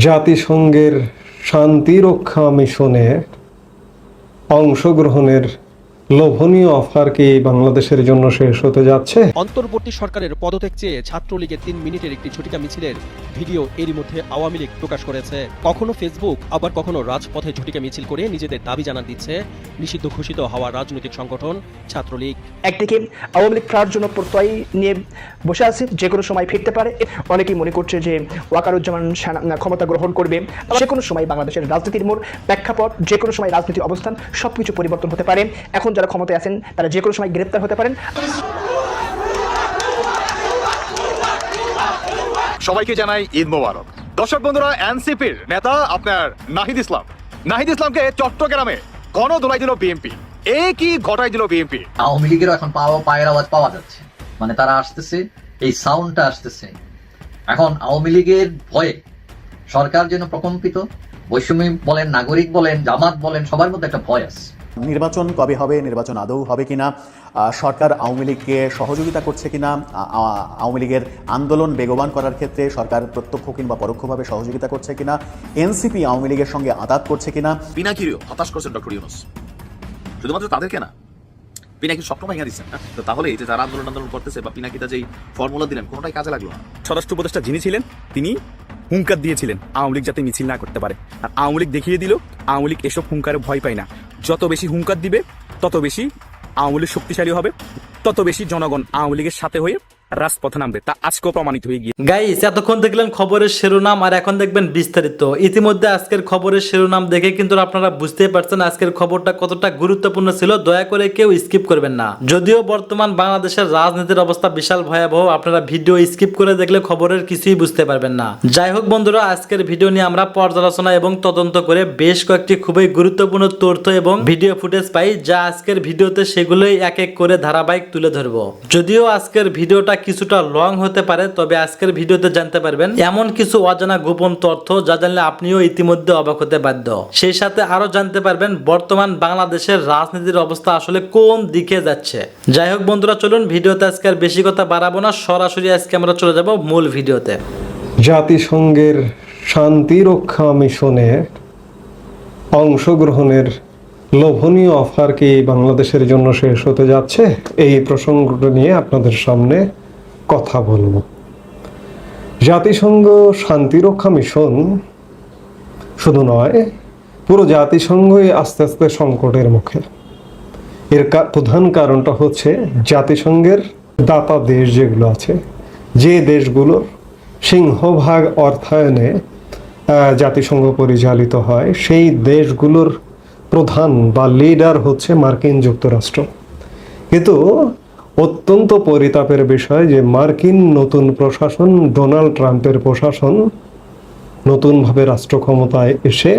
জাতিসংঘের শান্তিরক্ষা মিশনে অংশগ্রহণের লোভনীয় অফার কি বাংলাদেশের জন্য শেষ হতে যাচ্ছে? অন্তর্বর্তী সরকারের পদত্যাগ চেয়ে ছাত্রলীগের ৩ মিনিটের একটি ঝটিকা মিছিলের ভিডিও এরই মধ্যে আওয়ামী লীগ প্রকাশ করেছে। কখনো ফেসবুক, আবার কখনো রাজপথে ঝটিকা মিছিল করে নিজেদের দাবি জানান দিচ্ছে নিষিদ্ধ ঘোষিত হওয়া রাজনৈতিক সংগঠন ছাত্রলীগ। একদিকে আওয়ামী লীগ ফেরার জন্য প্রত্যয় নিয়ে বসে আছে, যে কোনো সময় ফিরতে পারে। অনেকেই মনে করছে যে ওয়াকারুজ্জামান ক্ষমতা গ্রহণ করবে, যে কোনো সময় বাংলাদেশের রাজনীতির মোড়, প্রেক্ষাপট, যে কোনো সময় রাজনীতির অবস্থান সবকিছু পরিবর্তন হতে পারে। এখন যারা ক্ষমতায় আছেন তারা যে কোনো সময় গ্রেপ্তার হতে পারেন। সবাইকে জানাই ঈদ মোবারক। দর্শক বন্ধুরা, এনসিপির নেতা আপনার নাহিদ ইসলামকে চট্টগ্রামে গণদোলাই দিল বিএনপি। কি ঘটাই দিল বিএনপি? আওয়ামী লীগেরও এখন পায়ের আওয়াজ পাওয়া যাচ্ছে, মানে তারা আসতেছে, এই সাউন্ডটা আসতেছে। এখন আওয়ামী লীগের ভয়ে সরকার যেন প্রকম্পিত। বৈষম্য বলেন, নাগরিক বলেন, জামাত বলেন, সবার মধ্যে একটা ভয় আছে। নির্বাচন কবে হবে, নির্বাচন আদৌ হবে কিনা, সরকার আওয়ামী লীগকে সহযোগিতা করছে কিনা, আওয়ামী লীগের আন্দোলন বেগবান করার ক্ষেত্রে সরকার প্রত্যক্ষ কিংবা পরোক্ষভাবে সহযোগিতা করছে কিনা, এনসিপি আওয়ামী লীগের সঙ্গে আঁতাত করছে কিনা। পিনাকিরিও হতাশ করছেন ডক্টর ইউনূস, শুধুমাত্র তাদেরকে না, পিনাকির স্বপ্ন ভেঙে দিচ্ছেন। তো তাহলে এই যে যারা আন্দোলন করতেছে বা পিনাকিটা যেই ফর্মুলা দিলেন কোনোটাই কাজে লাগলো না। স্বরাষ্ট্র উপদেষ্টা যিনি ছিলেন তিনি হুঙ্কার দিয়েছিলেন আওয়ামী লীগ যাতে মিছিল না করতে পারে, আর আওয়ামী লীগ দেখিয়ে দিল আওয়ামী লীগ এসব হুঙ্কারে ভয় পায় না। যত বেশি হুঙ্কার দিবে তত বেশি আওয়ামী লীগ শক্তিশালী হবে, তত বেশি জনগণ আওয়ামী লীগের সাথে হয়ে রাজপথে নামবে। তা আজকেও প্রমাণিত হয়ে গিয়ে। গাইস, এতক্ষণ দেখলেন খবরের শিরোনাম, আর এখন দেখবেন বিস্তারিত। ইতিমধ্যে আজকের খবরের শিরোনাম দেখে কিন্তু আপনারা বুঝতেই পারছেন আজকের খবরটা কতটা গুরুত্বপূর্ণ ছিল। দয়া করে কেউ স্কিপ করবেন না। যদিও বর্তমান বাংলাদেশের রাজনীতির অবস্থা বিশাল ভয়াবহ, আপনারা ভিডিও স্কিপ করে দেখলে খবরের কিছুই বুঝতে পারবেন না। যাই হোক বন্ধুরা, আজকের ভিডিও নিয়ে আমরা পর্যালোচনা এবং তদন্ত করে বেশ কয়েকটি খুবই গুরুত্বপূর্ণ তথ্য এবং ভিডিও ফুটেজ পাই, যা আজকের ভিডিওতে সেগুলোই এক এক করে ধারাবাহিক তুলে ধরবো। যদিও আজকের ভিডিওটা কিছুটা লং হতে পারে, তবে আজকের ভিডিওতে জানতে পারবেন এমন কিছু অজানা গোপন তথ্য যা জানলে আপনিও ইতিমধ্যে অবাক হতে বাধ্য। সেই সাথে আরো জানতে পারবেন বর্তমান বাংলাদেশের রাজনীতির অবস্থা আসলে কোন দিকে যাচ্ছে। যাই হোক বন্ধুরা, চলুন ভিডিওতে আজকে আর বেশি কথা বাড়াবো না, সরাসরি আজকে আমরা চলে যাব মূল ভিডিওতে। জাতিসংঘের শান্তিরক্ষা মিশনে অংশগ্রহণের লোভনীয় অফার কি বাংলাদেশের জন্য শেষ হতে যাচ্ছে? এই প্রসঙ্গটা নিয়ে আপনাদের সামনে কথা বলবো। জাতিসংঘ শান্তিরক্ষা মিশন শুধু নয়, পুরো জাতিসংঘই আস্তে আস্তে সংকটের মুখে। এর প্রধান কারণটা হচ্ছে জাতিসংঘের দাতা দেশ যেগুলো আছে, যে দেশগুলোর সিংহভাগ অর্থায়নে জাতিসংঘ পরিচালিত হয়, সেই দেশগুলোর প্রধান বা লিডার হচ্ছে মার্কিন যুক্তরাষ্ট্র। কিন্তু অত্যন্ত পরিতাপের বিষয় যে মার্কিন নতুন প্রশাসন, ডোনাল্ড ট্রাম্পের প্রশাসন নতুনভাবে রাষ্ট্র ক্ষমতায় এসে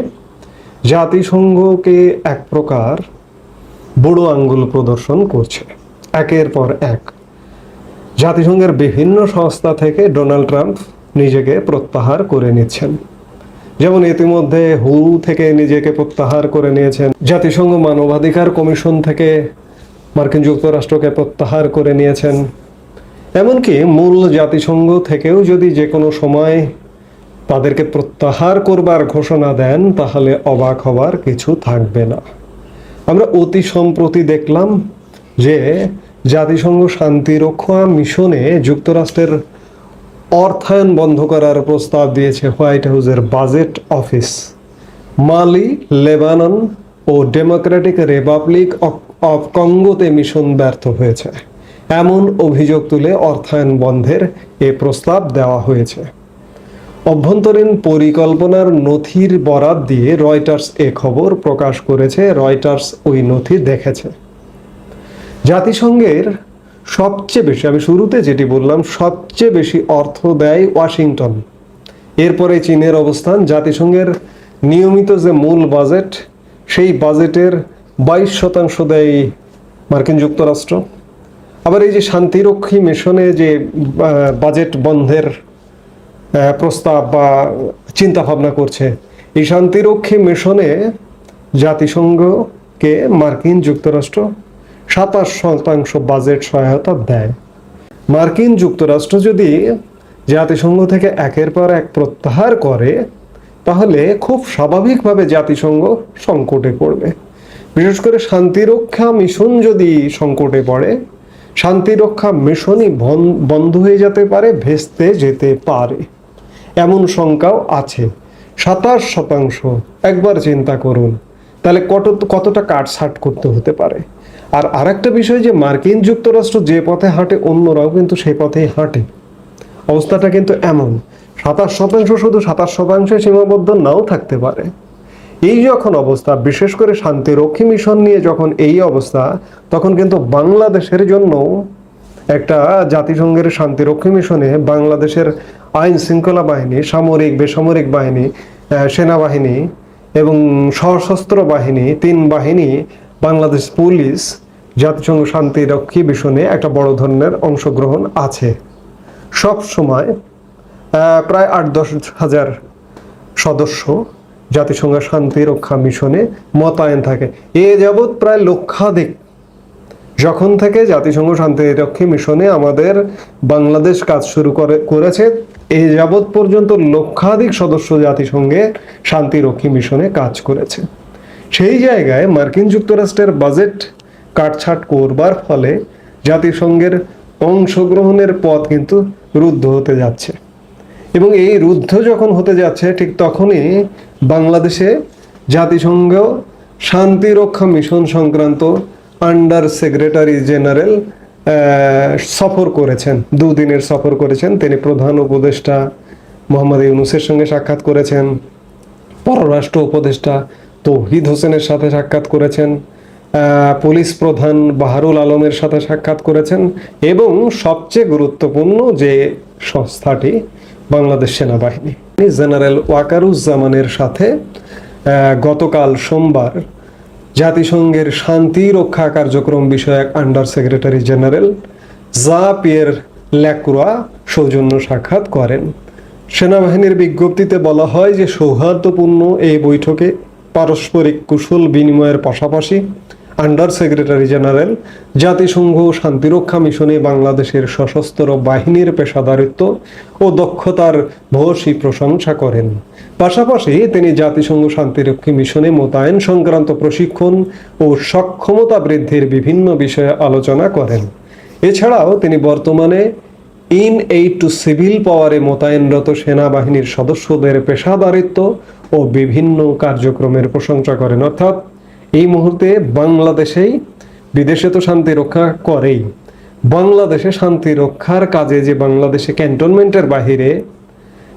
জাতিসংঘকে এক প্রকার বুড়ো আঙ্গুল প্রদর্শন করছে। একের পর এক জাতিসংঘের বিভিন্ন সংস্থা থেকে ডোনাল্ড ট্রাম্প নিজেকে প্রত্যাহার করে নিচ্ছেন। যেমন ইতিমধ্যে হু থেকে নিজেকে প্রত্যাহার করে নিয়েছেন, জাতিসংঘ মানবাধিকার কমিশন থেকে মার্কিন যুক্তরাষ্ট্রকে প্রত্যাহার করে নিয়েছেন। এমনকি মূল জাতিসংঘ থেকেও যদি যে কোনো সময় তাদেরকে প্রত্যাহার করবার ঘোষণা দেন, তাহলে অবাক হবার কিছু থাকবে না। আমরা অতি সম্প্রতি দেখলাম যে জাতিসংঘ শান্তিরক্ষা মিশনে যুক্তরাষ্ট্রের অর্থায়ন বন্ধ করার প্রস্তাব দিয়েছে হোয়াইট হাউসের বাজেট অফিস। মালি, লেবানন ও ডেমোক্রেটিক রিপাবলিক অফ কঙ্গোতে মিশন ব্যর্থ হয়েছে, এমন অভিযোগ তুলে অর্থায়ন বন্ধের এ প্রস্তাব দেওয়া হয়েছে। অভ্যন্তরীণ পরিকল্পনার নথির বরাত দিয়ে রয়টার্স এ খবর প্রকাশ করেছে। রয়টার্স ওই নথি দেখেছে। জাতিসংঘের সবচেয়ে বেশি, আমি শুরুতে যেটি বললাম, সবচেয়ে বেশি অর্থ দেয় ওয়াশিংটন, এরপরে চীনের অবস্থান। জাতিসংঘের নিয়মিত যে মূল বাজেট, সেই বাজেটের 22% দেয় মার্কিন যুক্তরাষ্ট্র। আবার এই যে শান্তিরক্ষী মিশনে যে বাজেট বন্ধের প্রস্তাব বা চিন্তা ভাবনা করছে, এই শান্তিরক্ষী মিশনে জাতিসংঘকে মার্কিন যুক্তরাষ্ট্র 27% বাজেট সহায়তা দেয়। মার্কিন যুক্তরাষ্ট্র যদি জাতিসংঘ থেকে একের পর এক প্রত্যাহার করে, তাহলে খুব স্বাভাবিকভাবে জাতিসংঘ সংকটে পড়বে। বিশেষ করে শান্তিরক্ষা মিশন যদি সংকটে পড়ে, শান্তিরক্ষা মিশনই বন্ধ হয়ে যেতে পারে, ভেস্তে যেতে পারে, এমন শঙ্কাও আছে। 27%, একবার চিন্তা করুন তাহলে কতটা কাটছাট করতে হতে পারে। আর আরেকটা বিষয় যে মার্কিন যুক্তরাষ্ট্র যে পথে হাঁটে অন্যরাও কিন্তু সেই পথেই হাঁটে। অবস্থাটা কিন্তু এমন, 27% শুধু 27% সীমাবদ্ধ নাও থাকতে পারে। এই যখন অবস্থা, বিশেষ করে শান্তিরক্ষী মিশন নিয়ে যখন এই অবস্থা, তখন কিন্তু বাংলাদেশের জন্য একটা জাতিসংঘের শান্তিরক্ষী মিশনে বাংলাদেশের আইন শৃঙ্খলা বাহিনী, সামরিক বেসামরিক বাহিনী, সেনাবাহিনী এবং সশস্ত্র বাহিনী, 3 বাহিনী, বাংলাদেশ পুলিশ, জাতিসংঘ শান্তিরক্ষী মিশনে একটা বড় ধরনের অংশগ্রহণ আছে। সব সময় প্রায় 8-10 হাজার সদস্য জাতিসংঘ শান্তিরক্ষা মিশনে মোতায়েন থাকে। এ যাবৎ প্রায় লক্ষাধিক, যখন থেকে জাতিসংঘ শান্তিরক্ষী মিশনে আমাদের বাংলাদেশ কাজ শুরু করেছে, এই যাবৎ পর্যন্ত লক্ষাধিক সদস্য জাতিসংঘের শান্তিরক্ষী মিশনে কাজ করেছে। সেই জায়গায় মার্কিন যুক্তরাষ্ট্রের বাজেট কাটছাট করবার ফলে জাতিসংঘের অংশগ্রহণের পথ কিন্তু রুদ্ধ হতে যাচ্ছে। এবং এই রুদ্ধ যখন হতে যাচ্ছে, ঠিক তখনই বাংলাদেশে জাতিসংঘ শান্তিরক্ষা মিশন সংক্রান্ত আন্ডার সেক্রেটারি জেনারেল সফর করেছেন, 2 দিনের সফর করেছেন। তিনি প্রধান উপদেষ্টা মোহাম্মদ ইউনূসের সঙ্গে সাক্ষাৎ করেছেন, পররাষ্ট্র উপদেষ্টা তৌহিদ হোসেনের সাথে সাক্ষাৎ করেছেন, পুলিশ প্রধান বাহারুল আলমের সাথে সাক্ষাৎ করেছেন, এবং সবচেয়ে গুরুত্বপূর্ণ যে সংস্থাটি বাংলাদেশ সেনাবাহিনী, জেনারেল ওয়াকারুজ্জামানের সাথে গতকাল সোমবার জাতিসংঘের শান্তি রক্ষা কার্যক্রম বিষয়ক আন্ডার সেক্রেটারি জেনারেল জা পিয়ের ল্যাক্রোয়া সৌজন্য সাক্ষাৎ করেন। সেনাবাহিনীর বিজ্ঞপ্তিতে বলা হয় যে সৌহার্দ্যপূর্ণ এই বৈঠকে পারস্পরিক কুশল বিনিময়ের পাশাপাশি আন্ডার সেক্রেটারি জেনারেল জাতিসংঘ শান্তিরক্ষা মিশনে বাংলাদেশের সশস্ত্র বাহিনীর পেশাদারিত্ব ও দক্ষতার ভূয়সী প্রশংসা করেন। পাশাপাশি তিনি জাতিসংঘ শান্তিরক্ষী মিশনে মোতায়েন সংক্রান্ত প্রশিক্ষণ ও সক্ষমতা বৃদ্ধির বিভিন্ন বিষয়ে আলোচনা করেন। এছাড়াও তিনি বর্তমানে ইন এইড টু সিভিল পাওয়ারে মোতায়েনরত সেনাবাহিনীর সদস্যদের পেশাদারিত্ব ও বিভিন্ন কার্যক্রমের প্রশংসা করেন। অর্থাৎ এই মুহূর্তে বাংলাদেশেই, বিদেশে তো শান্তি রক্ষা করেই, বাংলাদেশে শান্তি রক্ষার কাজে যে বাংলাদেশে ক্যান্টনমেন্টের বাহিরে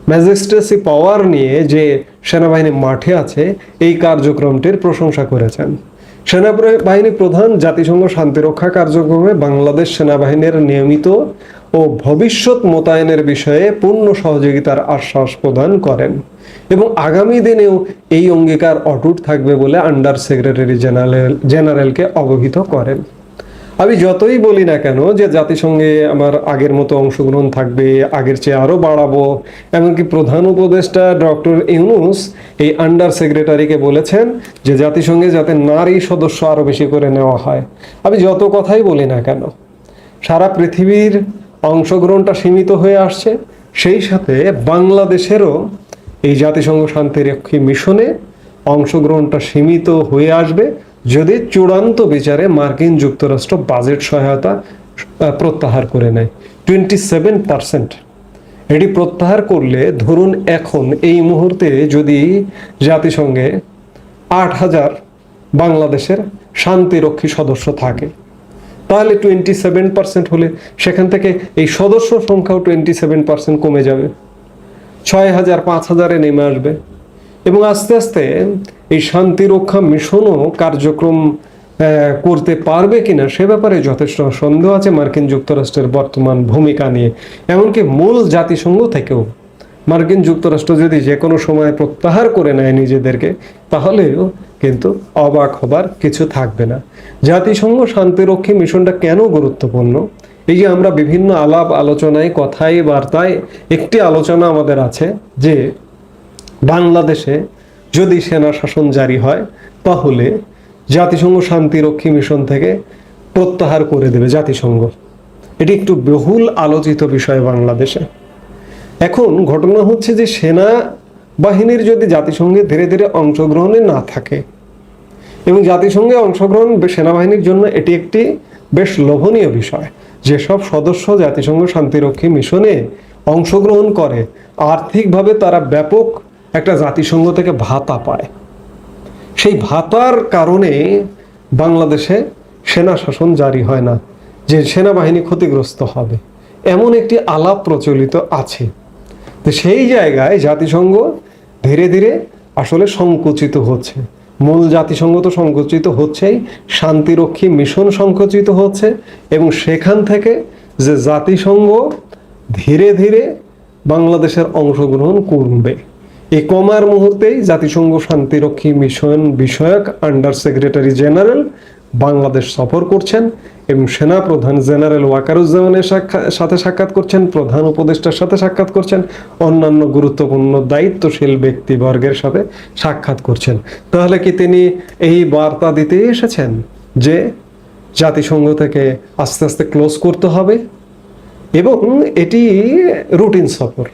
ম্যাজিস্ট্রেসি পাওয়ার নিয়ে যে সেনাবাহিনী মাঠে আছে, এই কার্যক্রমটির প্রশংসা করেছেন। সেনাবাহিনী প্রধান জাতিসংঘ শান্তিরক্ষা কার্যক্রমে বাংলাদেশ সেনাবাহিনীর নিয়মিত ও ভবিষ্যৎ মোতায়েনের বিষয়ে পূর্ণ সহযোগিতার আশ্বাস প্রদান করেন এবং আগামী দিনেও এই অঙ্গীকার অটুট থাকবে বলে আন্ডার সেক্রেটারি জেনারেলকে অবহিত করেন। আমি যতই বলি না কেন যে জাতিসংঘে আমার আগের মতো অংশগ্রহণ থাকবে, আগের চেয়ে আরও বাড়াবো, এমনকি প্রধান উপদেষ্টা ডক্টর ইউনূস এই আন্ডার সেক্রেটারিকে বলেছেন যে জাতিসংঘে যাতে নারী সদস্য আরও বেশি করে নেওয়া হয়। আমি যত কথাই বলি না কেন, সারা পৃথিবীর অংশগ্রহণটা সীমিত হয়ে আসছে, সেই সাথে বাংলাদেশেরও এই জাতিসংঘ শান্তিরক্ষী মিশনে অংশগ্রহণটা সীমিত হয়ে আসবে যদি চূড়ান্ত বিচারে মার্কিন যুক্তরাষ্ট্র বাজেট সহায়তা প্রত্যাহার করে নেয়। 27%। এটি প্রত্যাহার করলে, ধরুন এখন এই মুহূর্তে যদি জাতিসংঘে 8,000 বাংলাদেশের শান্তিরক্ষী সদস্য থাকে, তাহলে 27% হলে সেখান থেকে এই সদস্য সংখ্যাও 27% কমে যাবে, 6,000 5,000-এ নেমে আসবে। এবং আস্তে আস্তে এই শান্তিরক্ষা মিশনও কার্যক্রম করতে পারবে কিনা সে ব্যাপারে যথেষ্ট সন্দেহ আছে মার্কিন যুক্তরাষ্ট্রের বর্তমান ভূমিকা নিয়ে। এমনকি মূল জাতিসংঘ থেকেও মার্কিন যুক্তরাষ্ট্র যদি যে কোনো সময় প্রত্যাহার করে নেয় নিজেদেরকে, তাহলেও কিন্তু অবাক হবার কিছু থাকবে না। জাতিসংঘ শান্তিরক্ষী মিশনটা কেন গুরুত্বপূর্ণ? এই যে আমরা বিভিন্ন আলাপ আলোচনায়, কথায় বার্তায় একটি আলোচনা আমাদের আছে যে বাংলাদেশে যদি সেনা শাসন জারি হয় তাহলে জাতিসংঘ শান্তিরক্ষী মিশন থেকে প্রত্যাহার করে দেবে জাতিসংঘ। এটি একটু বহুল আলোচিত বিষয় বাংলাদেশে। এখন ঘটনা হচ্ছে যে সেনা বাহিনীর যদি জাতিসংঘে ধীরে ধীরে অংশগ্রহণে না থাকে, এবং জাতিসংঘে অংশগ্রহণ সেনাবাহিনীর জন্য এটি একটি বেশ লোভনীয় বিষয়। যেসব সদস্য জাতিসংঘ শান্তিরক্ষী মিশনে অংশগ্রহণ করে আর্থিকভাবে তারা ব্যাপক একটা জাতিসংঘ থেকে ভাতা পায়। সেই ভাতার কারণে বাংলাদেশে সেনা শাসন জারি হয় না, যে সেনাবাহিনী ক্ষতিগ্রস্ত হবে, এমন একটি আলাপ প্রচলিত আছে। তো সেই জায়গায় জাতিসংঘ ধীরে ধীরে আসলে সংকুচিত হচ্ছে। মূল জাতিসংঘ তো সংকুচিত হচ্ছেই, শান্তিরক্ষী মিশন সংকুচিত হচ্ছে, এবং সেখান থেকে যে জাতিসংঘ ধীরে ধীরে বাংলাদেশের অংশগ্রহণ করবে, এই কমার মুহূর্তেই জাতিসংঘ শান্তিরক্ষী মিশন বিষয়ক আন্ডার সেক্রেটারি জেনারেল বাংলাদেশ সফর করছেন এবং সেনাপ্রধান জেনারেল ওয়াকারুজ্জামানের সাথে সাক্ষাৎ করছেন, প্রধান উপদেষ্টার সাথে সাক্ষাৎ করছেন, অন্যান্য গুরুত্বপূর্ণ দায়িত্বশীল ব্যক্তিবর্গের সাথে সাক্ষাৎ করছেন। তাহলে কি তিনি এই বার্তা দিতে এসেছেন যে জাতিসংঘ থেকে আস্তে আস্তে ক্লোজ করতে হবে? এবং এটি রুটিন সফর,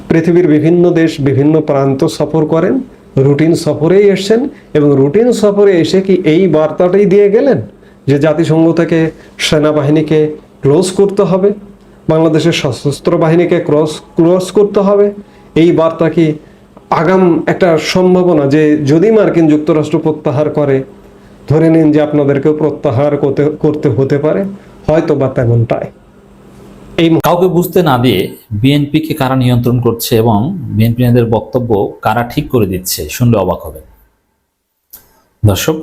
পৃথিবীর বিভিন্ন দেশ বিভিন্ন প্রান্ত সফর করেন, রুটিন সফরেই এসছেন, এবং রুটিন সফরে এসে কি এই বার্তাটাই দিয়ে গেলেন যে জাতিসংঘ থেকে সেনাবাহিনীকে ক্লোজ করতে হবে, বাংলাদেশের সশস্ত্র বাহিনীকে ক্লোজ করতে হবে? এই বার্তা কি আগাম একটা সম্ভাবনা যে যদি মার্কিন যুক্তরাষ্ট্র প্রত্যাহার করে, ধরে নিন যে আপনাদেরকেও প্রত্যাহার করতে হতে পারে, হয়তো বা তেমনটাই। কাউকে বুঝতে না দিয়ে বিএনপিকে কারা নিয়ন্ত্রণ করছে এবং বিএনপি নেতাদের বক্তব্য কারা ঠিক করে দিচ্ছে শুনলে অবাক হবে। দর্শক,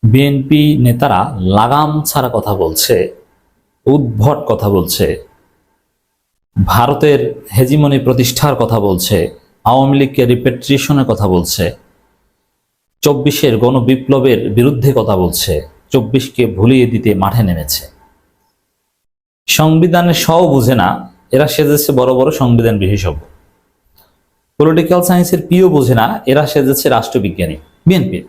বিএনপি নেতারা লাগাম ছাড়া কথা বলছে, উদ্ভট কথা বলছে, ভারতের হেজিমনি প্রতিষ্ঠার কথা বলছে, আওয়ামী লীগকে রিপেট্রিয়েশনের কথা বলছে, 24-এর গণবিপ্লবের বিরুদ্ধে কথা বলছে, 24কে ভুলিয়ে দিতে মাঠে নেমেছে। সংবিধানের সও বুঝে না এরা, সেজেছে বড় বড় সংবিধান বিশেষজ্ঞ। পলিটিক্যাল সায়েন্সের পিও বোঝে না এরা, সেজেছে রাষ্ট্রবিজ্ঞানী। বিএনপির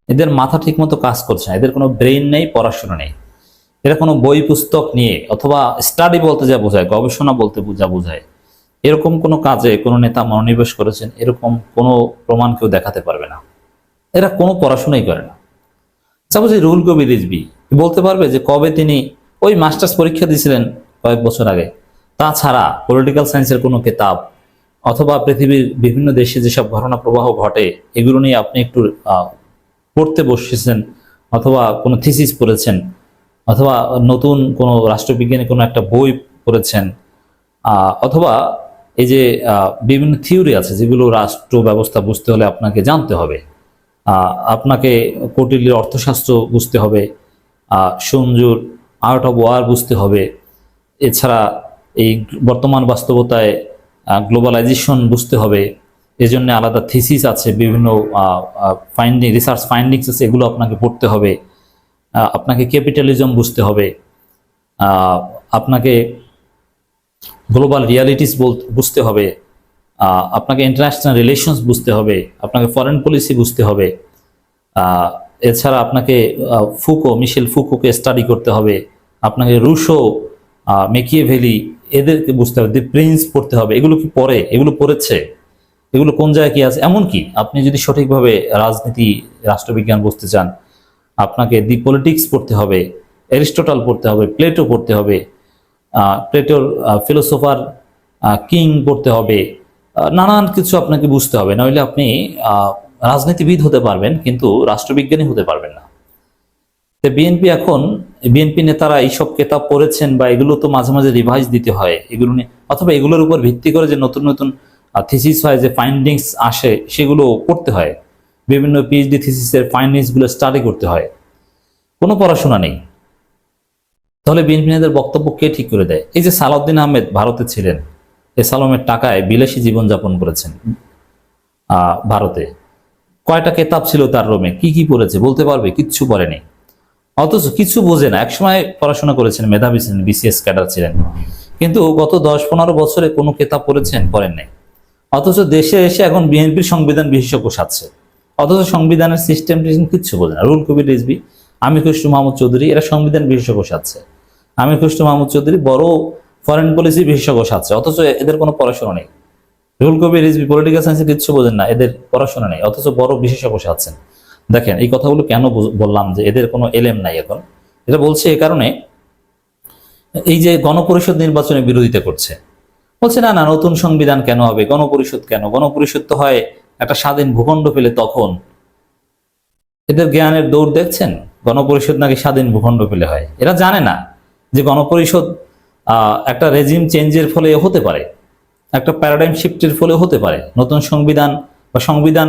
এদের মাথা ঠিক মতো কাজ করছে না, এদের কোনো ব্রেইন নেই, পড়াশোনা নেই। এরা কোনো বই পুস্তক নিয়ে অথবা স্টাডি বলতে যা বোঝায়, গবেষণা বলতে যা বোঝায়, এরকম কোনো কাজে কোনো নেতা মনোনিবেশ করেছেন এরকম কোনো প্রমাণ কেউ দেখাতে পারবে না। এরা কোনো পড়াশোনাই করে না। সাপোজ এই রুহুল কবির রিজভী বলতে পারবে যে কবে তিনি ওই মাস্টার্স পরীক্ষা দিয়েছিলেন কয়েক বছর আগে? তাছাড়া পলিটিক্যাল সায়েন্সের কোনো কিতাব অথবা পৃথিবীর বিভিন্ন দেশে যেসব ঘটনা প্রবাহ ঘটে এগুলো নিয়ে আপনি একটু পড়তে বসেছেন, অথবা কোনো থিসিস পড়েছেন, অথবা নতুন কোনো রাষ্ট্রবিজ্ঞানে কোনো একটা বই পড়েছেন, অথবা এই যে বিভিন্ন থিওরি আছে যেগুলো রাষ্ট্র ব্যবস্থা বুঝতে হলে আপনাকে জানতে হবে, আপনাকে কৌটিল্যের অর্থশাস্ত্র বুঝতে হবে, সঞ্জুর আর্ট অফ ওয়ার বুঝতে হবে, এছাড়া এই বর্তমান বাস্তবতায় গ্লোবালাইজেশন বুঝতে হবে, এজন্য আলাদা থিসিস আছে, বিভিন্ন রিসার্চ ফাইন্ডিংস আছে, এগুলো আপনাকে পড়তে হবে। আপনাকে ক্যাপিটালিজম বুঝতে হবে, আপনাকে গ্লোবাল রিয়ালিটিস বুঝতে হবে, আপনাকে ইন্টারন্যাশনাল রিলেশনস বুঝতে হবে, আপনাকে ফরেন পলিসি বুঝতে হবে, এছাড়া আপনাকে মিশেল ফুকোকে স্টাডি করতে হবে, আপনাকে রুশো, মেকিয়েভেলি এদেরকে বুঝতে হবে, দি প্রিন্স পড়তে হবে। এগুলো কি পড়ে? এগুলো পড়েছে? এগুলো কোন জায়গায় কি আছে? এমনকি আপনি যদি সঠিকভাবে রাজনীতি রাষ্ট্রবিজ্ঞান বুঝতে চান, আপনাকে দি পলিটিক্স পড়তে হবে, অ্যারিস্টটল পড়তে হবে, প্লেটো পড়তে হবে, প্লেটোর ফিলোসোফার কিং পড়তে হবে, নানান কিছু আপনাকে বুঝতে হবে, নইলে আপনি রাজনীতিবিদ হতে পারবেন কিন্তু রাষ্ট্রবিজ্ঞানী হতে পারবেন না। বিএনপি নেতারা এইসব কিতাব পড়েছেন বা এগুলো তো মাঝে মাঝে রিভাইজ দিতে হয় এগুলো নিয়ে, অথবা এগুলোর উপর ভিত্তি করে যে নতুন নতুন থিসিস হয়, যে ফাইন্ডিংস আসে সেগুলো পড়তে হয়, বিভিন্ন পিএইচডি থিসিসের ফাইন্ডিংসগুলো স্টাডি করতে হয়। কোনো পড়াশোনা নেই। তাহলে বিএনপি নেতাদের বক্তব্য কে ঠিক করে দেয়? এই যে সালাউদ্দিন আহমেদ ভারতে ছিলেন, এই সালামের টাকায় বিলাসী জীবনযাপন করেছেন ভারতে। কয়টা কেতাব ছিল তার রুমে, কি কি পড়েছে বলতে পারবে? কিচ্ছু পড়েনি, অথচ কিছু বোঝে না। একসময় পড়াশোনা করেছেন, মেধাবী ছিলেন, বিসিএস ক্যাডার ছিলেন, কিন্তু গত 10-15 বছরে কোনো কেতাব পড়েছেন? পড়েন নাই। অথচ দেশে এসে এখন বিএনপির সংবিধান বিশেষজ্ঞ সাজছে, অথচ সংবিধানের সিস্টেম কিচ্ছু বোঝে না। রুহুল কবির রিজভী, আমির খসরু মাহমুদ চৌধুরী এরা সংবিধান বিশেষজ্ঞ সাজছে। আমির খসরু মাহমুদ চৌধুরী বড় ফরেন পলিসি বিশেষজ্ঞ সাজছে, অথচ এদের কোনো পড়াশোনা নেই। রুহুল কবির রিজভী পলিটিক্যাল সায়েন্সে কিচ্ছু বোঝেন না, এদের পড়াশোনা নেই, অথচ বড় বিশেষজ্ঞ বসে আছেন। দেখেন এই কথাগুলো কেন বললাম যে এদের কোনো এলেম নাই এখন। এটা বলছে এই কারণে, এই যে গণপরিষদ নির্বাচনে বিরোধিতা করছে, বলছে না না নতুন সংবিধান কেন হবে, গণপরিষদ কেন, গণপরিষদ তো হয় একটা স্বাধীন ভূখণ্ড পেলে তখন। এদের জ্ঞানের দৌড় দেখছেন, গণপরিষদ নাকি স্বাধীন ভূখণ্ড পেলে হয়। এরা জানে না যে গণপরিষদ একটা রেজিম চেঞ্জের ফলে হতে পারে, একটা প্যারাডাইম শিফটের ফলে হতে পারে, নতুন সংবিধান বা সংবিধান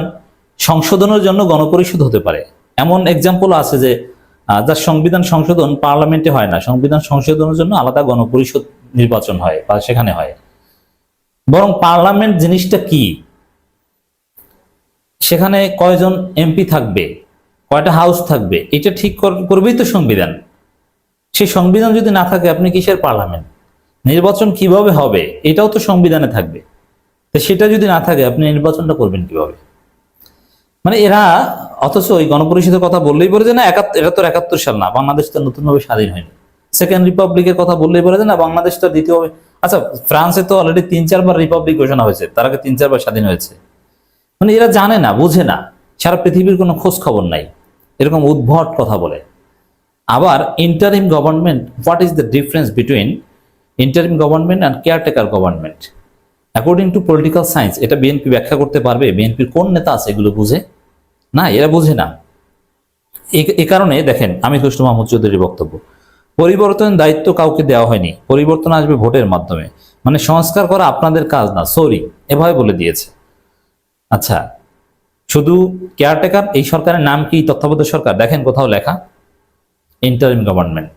সংশোধনের জন্য গণপরিষদ হতে পারে। এমন এক্সাম্পল আছে যে যার সংবিধান সংশোধন পার্লামেন্টে হয় না, সংবিধান সংশোধনের জন্য আলাদা গণপরিষদ নির্বাচন হয় বা সেখানে হয়। বরং পার্লামেন্ট জিনিসটা কি, সেখানে কয়জন এমপি থাকবে, কয়টা হাউস থাকবে, এটা ঠিক করবেই তো সংবিধান। সেই সংবিধান যদি না থাকে আপনি কিসের পার্লামেন্ট? নির্বাচন কিভাবে হবে এটাও তো সংবিধানে থাকবে। তো সেটা যদি না থাকে আপনি নির্বাচনটা করবেন কিভাবে? মানে এরা অথচ ওই গণপরিষদের কথা বললেই বলে যে না এটা তো 71 সাল না, বাংলাদেশ তো নতুনভাবে স্বাধীন হয়নি। সেকেন্ড রিপাবলিকের কথা বললেই বলে যে না বাংলাদেশ তো দ্বিতীয়ভাবে, আচ্ছা ফ্রান্সে তো অলরেডি 3-4 বার রিপাবলিক ঘোষণা হয়েছে, তার আগে 3-4 বার স্বাধীন হয়েছে। মানে এরা জানে না, বোঝে না, সারা পৃথিবীর কোনো খোঁজ খবর নাই, এরকম উদ্ভট কথা বলে। আবার interim government, what is the difference between interim government and caretaker government according to political science? এটা বিএনপি ব্যাখ্যা করতে পারবে? বিএনপির কোন নেতা আছে এগুলো বুঝে? না, এরা বোঝে না। এ কারণে দেখেন আমির খসরু মাহমুদ চৌধুরীর বক্তব্য, পরিবর্তনের দায়িত্ব কাউকে দেওয়া হয়নি, পরিবর্তন আসবে ভোটের মাধ্যমে, মানে সংস্কার করা আপনাদের কাজ না, সরি, এভাবে বলে দিয়েছে। আচ্ছা, শুধু কেয়ারটেকার, এই সরকারের নাম কি তত্ত্বাবধায়ক সরকার? দেখেন কোথাও লেখা ইন্টারিম গভর্নমেন্ট,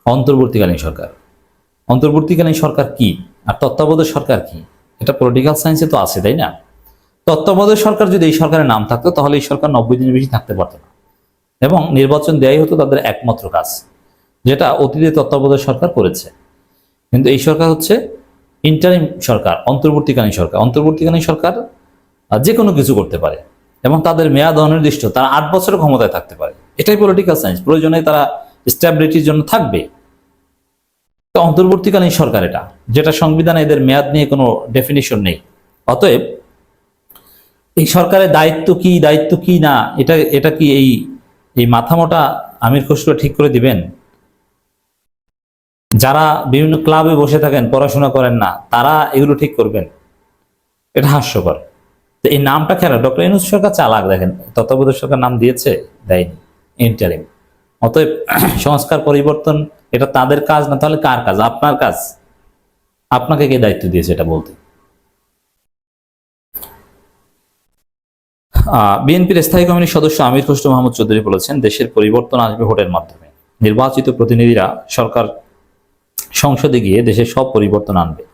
অন্তর্বর্তীকালীন সরকার। অন্তর্বর্তীকালীন সরকার কি আর তত্ত্বাবধায়ক সরকার কি? এটা পলিটিক্যাল সায়েন্সে তো আছে, তাই না? তত্ত্বাবধায়ক সরকার যদি এই সরকারের নাম থাকতো তাহলে এই সরকার 90 দিনের বেশি থাকতে পারত না, এবং নির্বাচন দেয়াই হতো তাদের একমাত্র কাজ, যেটা অতীতে তত্ত্বাবধায়ক সরকার করেছে। কিন্তু এই সরকার হচ্ছে ইন্টারিম সরকার, অন্তর্বর্তীকালীন সরকার। অন্তর্বর্তীকালীন সরকার যে কোনো কিছু করতে পারে এবং তাদের মেয়াদ অনির্দিষ্ট, তারা 8 বছরের ক্ষমতায় থাকতে পারে। এটাই পলিটিক্যাল সায়েন্স, প্রয়োজনে তারা স্ট্যাবিলিটির জন্য থাকবে। তো অন্তর্বর্তীকালীন সরকার এটা, যেটা সংবিধানে এদের মেয়াদ নিয়ে কোনো ডেফিনিশন নেই। অতএব এই সরকারের দায়িত্ব কি না, এটা কি এই মাথামোটা আমির খসরু ঠিক করে দিবেন? যারা বিভিন্ন ক্লাবে বসে থাকেন, পড়াশোনা করেন না, তারা এগুলো ঠিক করবেন? এটা হাস্যকর। তো এই নামটা কেন? ডক্টর ইউনূস সরকার চালাক, দেখেন তত্ত্বাবধায়ক সরকার নাম দিয়েছে, দেয়নি, ইন্টারিম। অতএব সংস্কার পরিবর্তন এটা তাদের কাজ না, তাহলে কার কাজ? আপনার কাজ। আপনাকে কে দায়িত্ব দিয়েছে এটা বলতে? বিএনপির স্থায়ী কমিটির সদস্য আমির খসরু মাহমুদ চৌধুরী বলেছেন, দেশের পরিবর্তন আসবে ভোটের মাধ্যমে। নির্বাচিত প্রতিনিধিরা সরকার সংসদে গিয়ে দেশের সব পরিবর্তন আনবে,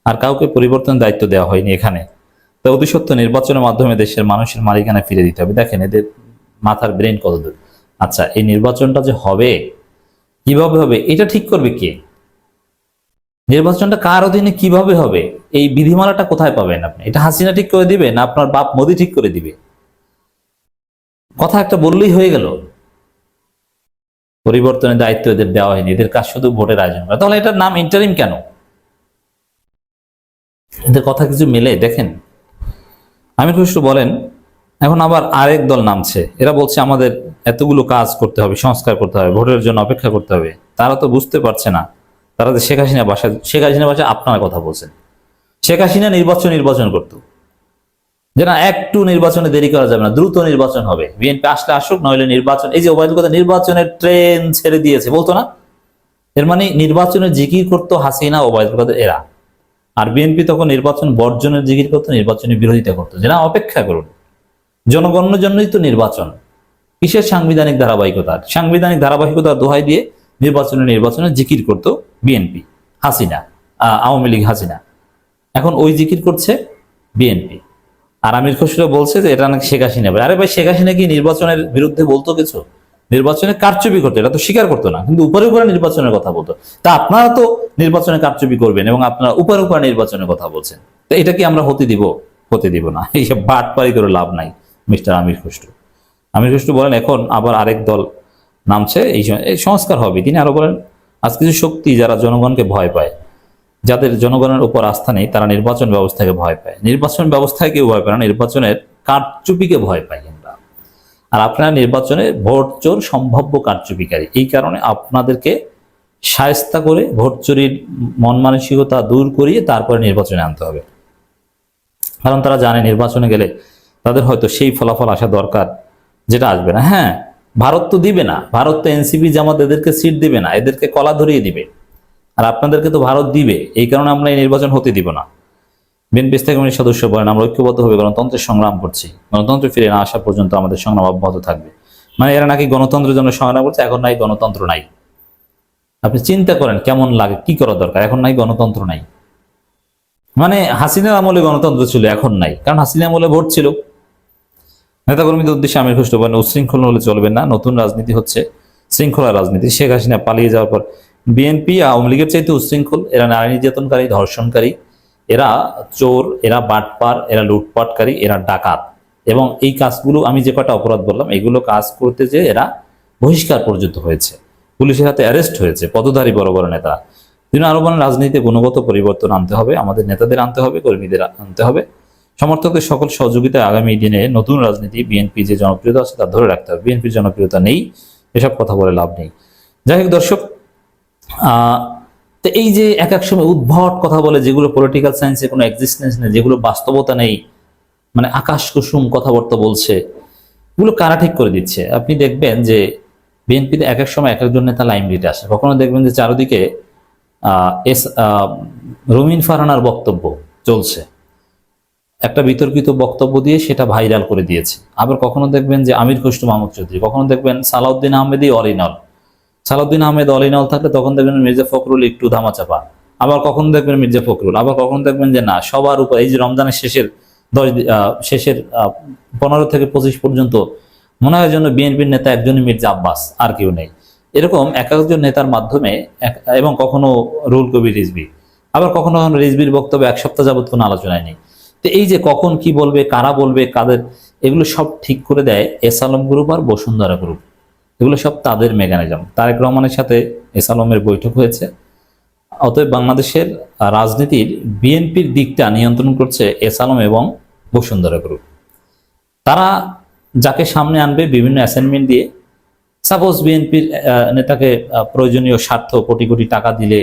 আর কাউকে পরিবর্তন দায়িত্ব দেওয়া হয়নি এখানে। তো অতিসত্ত্ব নির্বাচনের মাধ্যমে দেশের মানুষের মালিকানা ফিরে দিতে হবে। দেখেন এদের মাথার ব্রেন কত দূর। আচ্ছা, এই নির্বাচনটা যে হবে, কিভাবে হবে, এটা ঠিক করবে কে? নির্বাচনটা কার অধীনে কিভাবে হবে, এই বিধিমালাটা কোথায় পাবেন আপনি? এটা হাসিনা ঠিক করে দিবে না আপনার বাপ মোদি ঠিক করে দিবে? কথা একটা বললেই হয়ে গেল। পরিবর্তনের দায়িত্ব এদের দেওয়া হয়নি, এদের কাজ শুধু ভোটের আয়োজন করা। তাহলে এটার নাম ইন্টারিম কেন? এদের কথা কিছু মেলে? দেখেন আমির খসরু বলেন, এখন আবার আরেক দল নামছে, এরা বলছে আমাদের এতগুলো কাজ করতে হবে, সংস্কার করতে হবে, ভোটের জন্য অপেক্ষা করতে হবে। তারা তো বুঝতে পারছে না, তারা তো শেখ হাসিনা ভাষায় আপনারা কথা বলছেন। শেখ হাসিনা নির্বাচন করতো, যে না একটু নির্বাচনে দেরি করা যাবে না, দ্রুত নির্বাচন হবে, বিএনপি আসলে আসুক, নইলে নির্বাচন। এই যে ওবায়দুল কাদের নির্বাচনের ট্রেন ছেড়ে দিয়েছে বলতো না? এর মানে নির্বাচনের জিকির করতো হাসিনা, ওবায়দুল কাদের এরা, আর বিএনপি তখন নির্বাচন বর্জনের জিকির করতো, নির্বাচনের বিরোধিতা করতো, যে না অপেক্ষা করুন, জনগণের জন্যই তো নির্বাচন। কিসের সাংবিধানিক ধারাবাহিকতা? সাংবিধানিক ধারাবাহিকতার দোহাই দিয়ে নির্বাচনের জিকির করতো বিএনপি, হাসিনা, আওয়ামী লীগ হাসিনা। এখন ওই জিকির করছে বিএনপি, আর আমির খসরু বলছে যে এটা নাকি শেখ হাসিনা। আরে ভাই, শেখ হাসিনা কি নির্বাচনের বিরুদ্ধে বলতো কিছু? নির্বাচনে কারচুপি করতো, এটা তো স্বীকার করতো না, কিন্তু উপরে উপরে নির্বাচনের কথা বলতো। তা আপনারা তো নির্বাচনে কারচুপি করবেন এবং আপনারা উপরে উপরে নির্বাচনের কথা বলছেন, তো এটা কি আমরা হতে দিব না? এইসব বাটপারি করে লাভ নাই মিস্টার আমির খসরু বলেন, এখন আবার আরেক দল নামছে, এই সংস্কার হবে। তিনি আরো বলেন, আজ কিছু শক্তি যারা জনগণকে ভয় পায়, যাদের জনগণের উপর আস্থা নেই তারা নির্বাচন ব্যবস্থাকে ভয় পায়। নির্বাচন ব্যবস্থায় কেউ ভয় পায় না, নির্বাচনের কারচুপিকে ভয় পায় আমরা। আর আপনারা নির্বাচনে ভোট চোর সম্ভাব্য কারচুপিকারী, এই কারণে আপনাদেরকে শায়েস্তা করে ভোট চুরির মন মানসিকতা দূর করিয়ে তারপরে নির্বাচনে আনতে হবে। কারণ তারা জানে নির্বাচনে গেলে তাদের হয়তো সেই ফলাফল আসা দরকার যেটা আসবে না। হ্যাঁ, ভারত তো দিবে না, ভারত তো এনসিপি জামাত এদেরকে সিট দিবে না, এদেরকে কলা ধরিয়ে দিবে। আর আপনাদেরকে তো ভারত দিবে, এই কারণে আমরা এই নির্বাচন হতে দিব না। বিএনপি স্থায়ী কমিটির সদস্য বলেন, আমরা ঐক্যবদ্ধভাবে গণতন্ত্রের সংগ্রাম করছি, গণতন্ত্র ফিরে না আসা পর্যন্ত আমাদের সংগ্রাম অব্যাহত থাকবে। মানে এরা নাকি গণতন্ত্রের জন্য সংগ্রাম করছে, এখন নাই গণতন্ত্র নাই। আপনি চিন্তা করেন কেমন লাগে, কি করা দরকার, এখন নাই গণতন্ত্র নাই। মানে হাসিনার আমলে গণতন্ত্র ছিল, এখন নাই, কারণ হাসিনা আমলে ভোট ছিল। নেতাকর্মীদের উদ্দেশ্যে আমির খসরু বলেন, উশৃঙ্খল হলে চলবে না, নতুন রাজনীতি হচ্ছে শৃঙ্খলা রাজনীতি। শেখ হাসিনা পালিয়ে যাওয়ার পর বিএনপি আওয়ামী লীগের চাইতে উশৃঙ্খল, এরা নারী নির্যাতনকারী, ধর্ষণকারী, এরা চোর, এরা বাটপার, এরা লুটপাটকারী, এরা ডাকাত। এবং এই কাজগুলো আমি যে কটা অপরাধ বললাম এগুলো কাজ করতে যে এরা বহিষ্কার পর্যন্ত হয়েছে, পুলিশের হাতে অ্যারেস্ট হয়েছে পদধারী বড় বড় নেতা। তিনি আরো বলেন, রাজনীতিতে গুণগত পরিবর্তন আনতে হবে, আমাদের নেতাদের আনতে হবে, কর্মীদের আনতে হবে, সমর্থকদের সকল সহযোগিতায় আগামী দিনে নতুন রাজনীতি বিএনপি যে জনপ্রিয়তা আছে তা ধরে রাখতে হবে। বিএনপির জনপ্রিয়তা নেই, এসব কথা বলে লাভ নেই। যাই হোক দর্শক, তো এই যে এক এক সময় উদ্ভট কথা বলে, যেগুলো পলিটিক্যাল সায়েন্সে কোনো এক্সিস্টেন্স নেই, যেগুলো বাস্তবতা নেই, মানে আকাশ কুসুম কথাবার্তা বলছে, এগুলো কারা ঠিক করে দিচ্ছে? আপনি দেখবেন যে বিএনপিতে এক এক সময় এক একজন নেতা লাইমলাইটে আসে, কখনো দেখবেন যে চারদিকে রুমিন ফারহানার বক্তব্য চলছে, একটা বিতর্কিত বক্তব্য দিয়ে সেটা ভাইরাল করে দিয়েছে। আবার কখনো দেখবেন যে আমির খসরু মাহমুদ চৌধুরী, কখনো দেখবেন সালাউদ্দিন আহমেদই all in all. Salahuddin Ahmed all in all থাকলে তখন দেখবেন মির্জা ফখরুল একটু ধামাচাপা, আবার কখনো দেখবেন মির্জা ফখরুল, আবার কখনো দেখবেন যে না, সবার উপর। এই যে রমজানের শেষের 15 থেকে 25 পর্যন্ত মনে হয় যেন বিএনপির নেতা একজনই মির্জা আব্বাস, আর কেউ নেই। এরকম এক একজন নেতার মাধ্যমে, এবং কখনো রুহুল কবির রিজভী, আবার কখনো কখনো রিজভীর বক্তব্য এক সপ্তাহ যাবত কোনো আলোচনায় নেই। তো এই যে কখন কি বলবে, কারা বলবে, কাদের, এগুলো সব ঠিক করে দেয় এস আলম গ্রুপ আর বসুন্ধরা গ্রুপ। এগুলো সব তাদের মেকানিজম। তারেক রহমানের সাথে এস আলমের বৈঠক হয়েছে, অতএব বাংলাদেশের রাজনীতির বিএনপির দিকটা নিয়ন্ত্রণ করছে এস আলম এবং বসুন্ধরা গ্রুপ। তারা যাকে সামনে আনবে বিভিন্ন অ্যাসাইনমেন্ট দিয়ে, সাপোজ বিএনপির নেতাকে প্রয়োজনীয় স্বার্থ কোটি কোটি টাকা দিলে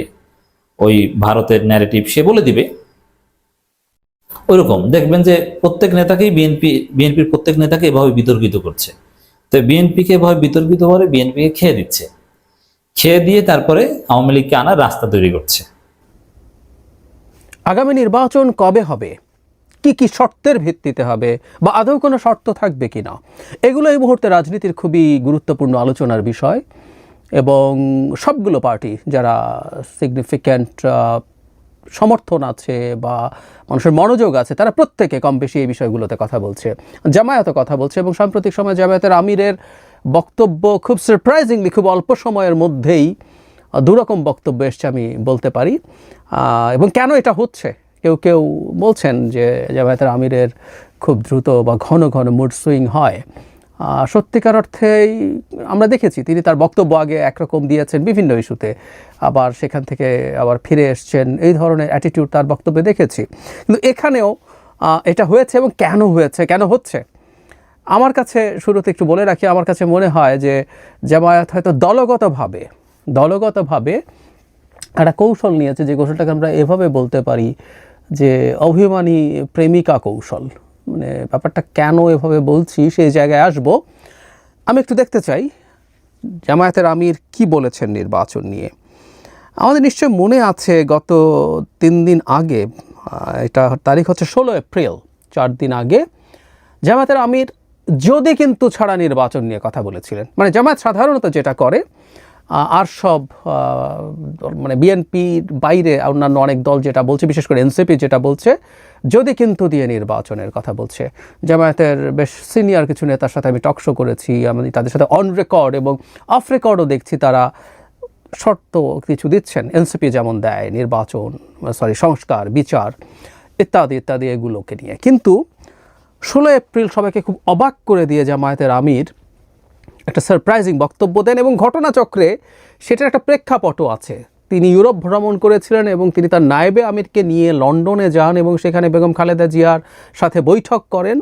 ওই ভারতের ন্যারেটিভ সে বলে দিবে, ওইরকম দেখবেন যে প্রত্যেক নেতাকেই বিএনপির প্রত্যেক নেতাকে এভাবে বিতর্কিত করছে। তো বিএনপিকে এভাবে বিতর্কিত করে বিএনপিকে খেয়ে দিচ্ছে, খেয়ে দিয়ে তারপরে আওয়ামী লীগকে আনার রাস্তা তৈরি করছে। আগামী নির্বাচন কবে হবে, কি কি শর্তের ভিত্তিতে হবে, বা আদৌ কোনো শর্ত থাকবে কিনা, এগুলো এই মুহূর্তে রাজনীতির খুবই গুরুত্বপূর্ণ আলোচনার বিষয়। এবং সবগুলো পার্টি যারা সিগনিফিক্যান্ট সমর্থন আছে বা মানুষের মনোযোগ আছে, তারা প্রত্যেকে কম বেশি এই বিষয়গুলোতে কথা বলছে। জামায়াতও কথা বলছে, এবং সাম্প্রতিক সময়ে জামায়াতের আমিরের বক্তব্য খুব সারপ্রাইজিংলি খুব অল্প সময়ের মধ্যেই দুরকম বক্তব্য এসছে আমি বলতে পারি। এবং কেন এটা হচ্ছে, কেউ কেউ বলছেন যে জামায়াতের আমিরের খুব দ্রুত বা ঘন ঘন মুড সুইং হয়। সত্যিকার অর্থেই আমরা দেখেছি তিনি তার বক্তব্য আগে একরকম দিয়েছেন বিভিন্ন ইস্যুতে, আবার সেখান থেকে আবার ফিরে এসছেন, এই ধরনের অ্যাটিটিউড তার বক্তব্যে দেখেছি। কিন্তু এখানেও এটা হয়েছে, এবং কেন হয়েছে, কেন হচ্ছে, আমার কাছে শুরুতে একটু বলে রাখি, আমার কাছে মনে হয় যে জামায়াত হয়তো দলগতভাবে একটা কৌশল নিয়েছে, যে কৌশলটাকে আমরা এভাবে বলতে পারি যে অভিমানী প্রেমিকা কৌশল। মানে ব্যাপারটা কেন এভাবে বলছি সেই জায়গায় আসব। আমি একটু দেখতে চাই জামায়াতের আমির কি বলেছেন নির্বাচন নিয়ে। আমাদের নিশ্চয় মনে আছে গত 3 দিন আগে, এটা তারিখ হচ্ছে 16 এপ্রিল, 4 দিন আগে জামায়াতের আমির যদি কিন্তু ছাড়া নির্বাচন নিয়ে কথা বলেছিলেন। মানে জামায়াত সাধারণত যেটা করে, আর সব মানে বিএনপির বাইরে অন্যান্য অনেক দল যেটা বলছে, বিশেষ করে এনসিপি যেটা বলছে, যদি কিন্তু দিয়ে নির্বাচনের কথা বলছে। জামায়াতের বেশ সিনিয়র কিছু নেতার সাথে আমি টকশো করেছি, আমি তাদের সাথে অন রেকর্ড এবং অফ রেকর্ডও দেখছি তারা শর্ত কিছু দিচ্ছেন, এনসিপি যেমন দেয় নির্বাচন, সংস্কার, বিচার ইত্যাদি ইত্যাদি এগুলোকে নিয়ে। কিন্তু 16 এপ্রিল সবাইকে খুব অবাক করে দিয়ে জামায়াতের আমির একটা সারপ্রাইজিং বক্তব্য দেন, এবং ঘটনাচক্রে সেটার একটা প্রেক্ষাপটও আছে। তিনি ইউরোপ ভ্রমণ করেছিলেন এবং তিনি তার নায়েবে আমিরকে নিয়ে লন্ডনে যান এবং সেখানে বেগম খালেদা জিয়ার সাথে বৈঠক করেন।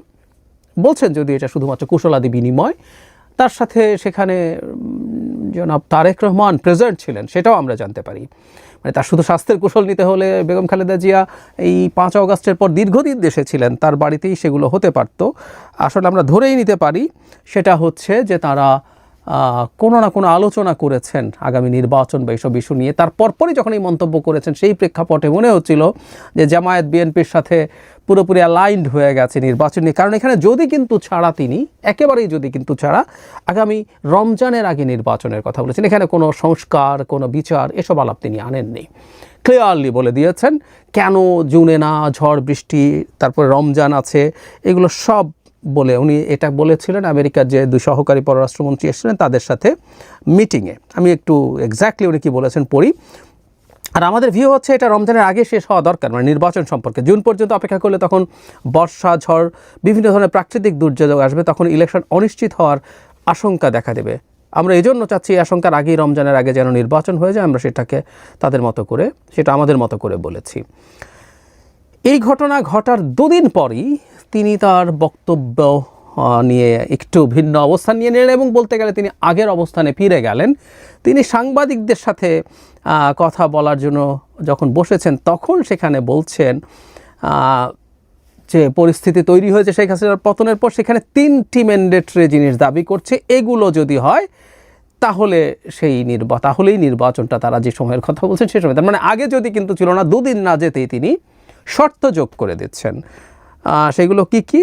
বলছেন যদি এটা শুধুমাত্র কুশলাদি বিনিময়, তার সাথে সেখানে জনাব তারেক রহমান প্রেজেন্ট ছিলেন, সেটাও আমরা জানতে পারি। মানে তার শুধু স্বাস্থ্যের কুশল নিতে হলে বেগম খালেদা জিয়া এই 5 অগাস্টের পর দীর্ঘদিন দেশে ছিলেন, তার বাড়িতেই সেগুলো হতে পারত। আসলে আমরা ধরেই নিতে পারি সেটা হচ্ছে যে তারা কোনো না কোনো আলোচনা করেছেন আগামী নির্বাচন বা এইসব ইস্যু নিয়ে। তার পরপরই যখন এই মন্তব্য করেছেন সেই প্রেক্ষাপটে মনে হচ্ছিল যে জামায়াত বিএনপির সাথে পুরোপুরি অ্যালাইন্ড হয়ে গেছে নির্বাচন নিয়ে। কারণ এখানে যদি কিন্তু ছাড়া তিনি একেবারেই যদি কিন্তু ছাড়া আগামী রমজানের আগে নির্বাচনের কথা বলেছেন। এখানে কোনো সংস্কার, কোনো বিচার এসব আলাপ তিনি আনেননি। ক্লিয়ারলি বলে দিয়েছেন কেন জুনে না, ঝড় বৃষ্টি, তারপরে রমজান আছে, এগুলো সব বলে উনি এটা বলেছিলেন আমেরিকার যে 2 সহকারী পররাষ্ট্রমন্ত্রী এসেছিলেন তাদের সাথে মিটিংয়ে। আমি একটু এক্স্যাক্টলি উনি কী বলেছেন পড়ি। আর আমাদের ভিউ হচ্ছে এটা রমজানের আগে শেষ হওয়া দরকার, মানে নির্বাচন সম্পর্কে। জুন পর্যন্ত অপেক্ষা করলে তখন বর্ষা, ঝড়, বিভিন্ন ধরনের প্রাকৃতিক দুর্যোগ আসবে, তখন ইলেকশন অনিশ্চিত হওয়ার আশঙ্কা দেখা দেবে। আমরা এই জন্য চাচ্ছি এই আশঙ্কার আগেই, রমজানের আগে যেন নির্বাচন হয়ে যায়। আমরা সেটাকে তাদের মতো করে, সেটা আমাদের মতো করে বলেছি। এই ঘটনা ঘটার 2 দিন পরই তিনি তার বক্তব্য নিয়ে একটু ভিন্ন অবস্থান নিয়ে নিলেন এবং বলতে গেলে তিনি আগের অবস্থানে ফিরে গেলেন। তিনি সাংবাদিকদের সাথে কথা বলার জন্য যখন বসেছেন তখন সেখানে বলছেন যে পরিস্থিতি তৈরি হয়েছে শেখ হাসিনার পতনের পর, সেখানে 3টি ম্যান্ডেটরি জিনিস দাবি করছে, এগুলো যদি হয় তাহলে তাহলেই নির্বাচনটা, তারা যে সময়ের কথা বলছেন সে সময়, তার মানে আগে যদি কিন্তু ছিল না, 2 দিন না যেতেই তিনি শর্ত যোগ করে দিচ্ছেন। সেগুলো কি কি?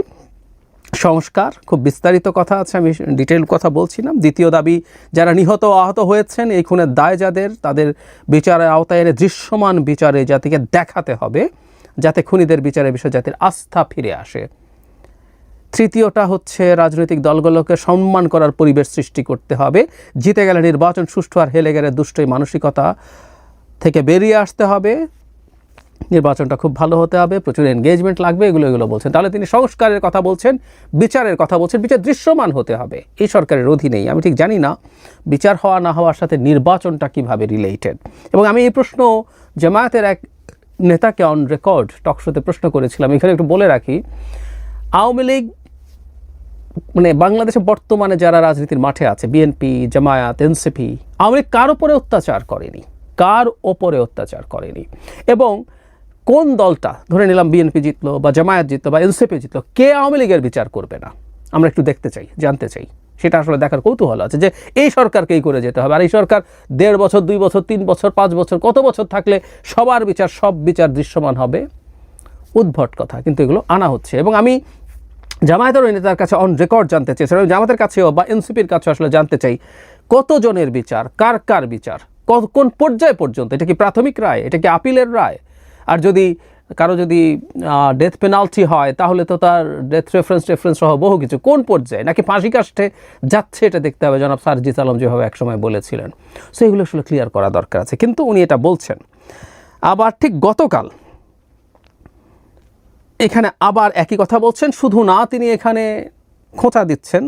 সংস্কার, খুব বিস্তারিত কথা আছে, আমি ডিটেইল কথা বলছি না। দ্বিতীয় দাবি, যারা নিহত আহত হয়েছেন, এই খুনের দায় যাদের, তাদের বিচারের আওতায় এনে দৃশ্যমান বিচারে জাতিকে দেখাতে হবে, যাতে খুনিদের বিচারের বিষয়ে জাতির আস্থা ফিরে আসে। তৃতীয়টা হচ্ছে রাজনৈতিক দলগুলোকে সম্মান করার পরিবেশ সৃষ্টি করতে হবে, জিতে গেলে নির্বাচন সুষ্ঠু আর হেলে গেলে দুষ্টই মানসিকতা থেকে বেরিয়ে আসতে হবে, নির্বাচনটা খুব ভালো হতে হবে, প্রচুর এনগেজমেন্ট লাগবে, এগুলো বলছেন। তাহলে তিনি সংস্কারের কথা বলছেন, বিচারের কথা বলছেন, বিচার দৃশ্যমান হতে হবে। এই সরকারের অধীনেই, আমি ঠিক জানি না বিচার হওয়া না হওয়ার সাথে নির্বাচনটা কিভাবে রিলেটেড। এবং আমি এই প্রশ্ন জামায়াতের এক নেতাকে অন রেকর্ড টকশোতে প্রশ্ন করেছিলাম। এখানে একটু বলে রাখি, আওয়ামী লীগ মানে বাংলাদেশে বর্তমানে যারা রাজনীতির মাঠে আছে, বিএনপি, জামায়াত, এনসিপি, আওয়ামী লীগ কার ওপরে অত্যাচার করেনি, এবং কোন দলটা, ধরে নিলাম বিএনপি জিতলো বা জামায়াত জিতলো বা এনসিপি জিতলো, কে আওয়ামী লীগের বিচার করবে না? আমরা একটু দেখতে চাই, জানতে চাই। সেটা আসলে দেখার কৌতূহল আছে যে এই সরকারকেই করে যেতে হবে। আর এই সরকার 1.5 বছর, 2 বছর, 3 বছর, 5 বছর, কত বছর থাকলে সবার বিচার, সব বিচার দৃশ্যমান হবে? উদ্ভট কথা, কিন্তু এগুলো আনা হচ্ছে। এবং আমি জামায়াতের ওই নেতার কাছে অন রেকর্ড জানতে চেয়েছিলাম, জামায়াতের কাছেও বা এনসিপির কাছে আসলে জানতে চাই কতজনের বিচার, কার বিচার, কোন পর্যায় পর্যন্ত? এটা কি প্রাথমিক রায়? এটা কি আপিলের রায়? আর যদি কারো ডেথ পেনাল্টি হয় তাহলে তো তার ডেথ রেফারেন্স সহ বহু কিছু, কোন পর্যায়ে, নাকি ফাঁসি কাস্টে যাচ্ছে এটা দেখতে হবে, জনাব সারজিৎ আলম যেভাবে একসময় বলেছিলেন। সো এগুলো আসলে ক্লিয়ার করা দরকার আছে, কিন্তু উনি এটা বলছেন। আবার ঠিক গতকাল এখানে আবার একই কথা বলছেন, শুধু না তিনি এখানে খোঁচা দিচ্ছেন,